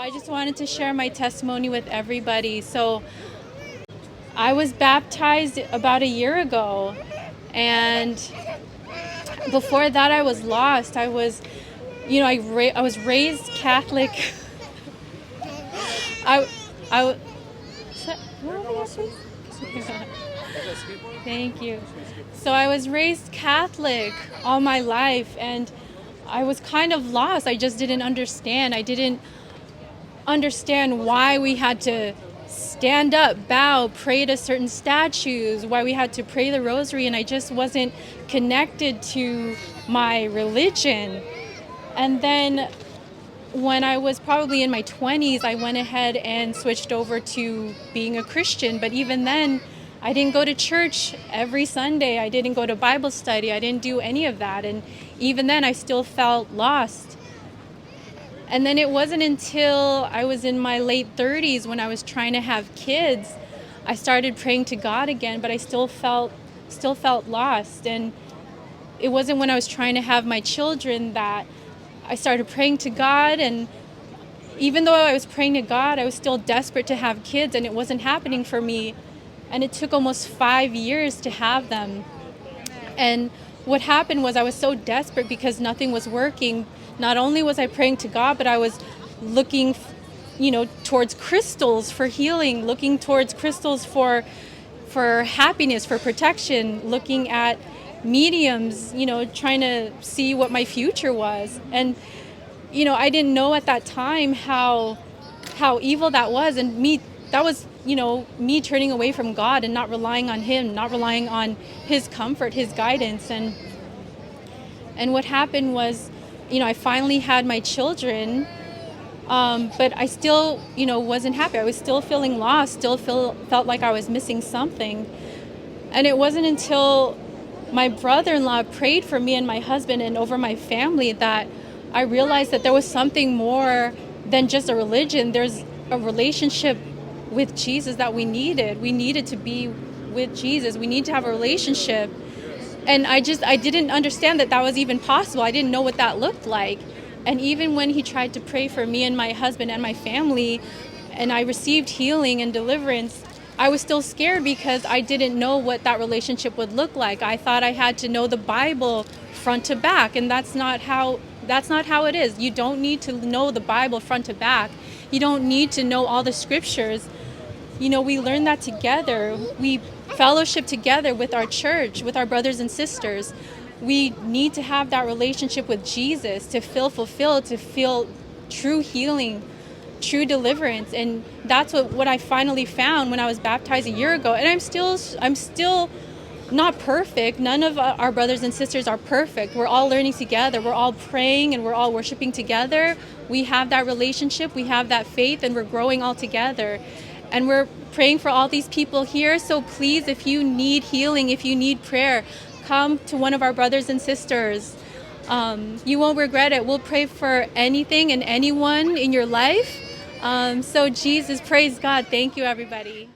I just wanted to share my testimony with everybody. So I was baptized about a year ago, and before that I was lost. I was, I was raised Catholic. I, I, Thank you. So I was raised Catholic all my life, and I was kind of lost. I just didn't understand. I didn't understand why we had to stand up, bow, pray to certain statues, why we had to pray the rosary, and I just wasn't connected to my religion. And then when I was probably in my 20s, I went ahead and switched over to being a Christian. But even then, I didn't go to church every Sunday. I didn't go to Bible study. I didn't do any of that. And even then, I still felt lost. And then it wasn't until I was in my late 30s when I was trying to have kids, I started praying to God again, but I still felt lost. And it wasn't when I was trying to have my children that I started praying to God. And even though I was praying to God, I was still desperate to have kids, and it wasn't happening for me. And it took almost 5 years to have them. And what happened was I was so desperate because nothing was working. Not only was I praying to God, but I was looking, towards crystals for healing, looking towards crystals for happiness, for protection, looking at mediums, trying to see what my future was. And, I didn't know at that time how evil that was. And that was, me turning away from God and not relying on Him, not relying on His comfort, His guidance. And what happened was, I finally had my children, but I still, wasn't happy. I was still feeling lost, still felt like I was missing something. And it wasn't until my brother-in-law prayed for me and my husband and over my family that I realized that there was something more than just a religion. There's a relationship with Jesus that we needed. We needed to be with Jesus. We need to have a relationship. And I didn't understand that was even possible. I didn't know what that looked like. And even when he tried to pray for me and my husband and my family, and I received healing and deliverance, I was still scared because I didn't know what that relationship would look like. I thought I had to know the Bible front to back, and that's not how it is. You don't need to know the Bible front to back. You don't need to know all the scriptures. We learn that together. We fellowship together with our church, with our brothers and sisters. We need to have that relationship with Jesus to feel fulfilled, to feel true healing, true deliverance. And that's what I finally found when I was baptized a year ago. And I'm still not perfect. None of our brothers and sisters are perfect. We're all learning together. We're all praying and we're all worshiping together. We have that relationship, we have that faith, and we're growing all together. And we're praying for all these people here. So please, if you need healing, if you need prayer, come to one of our brothers and sisters. You won't regret it. We'll pray for anything and anyone in your life. So Jesus, praise God. Thank you, everybody.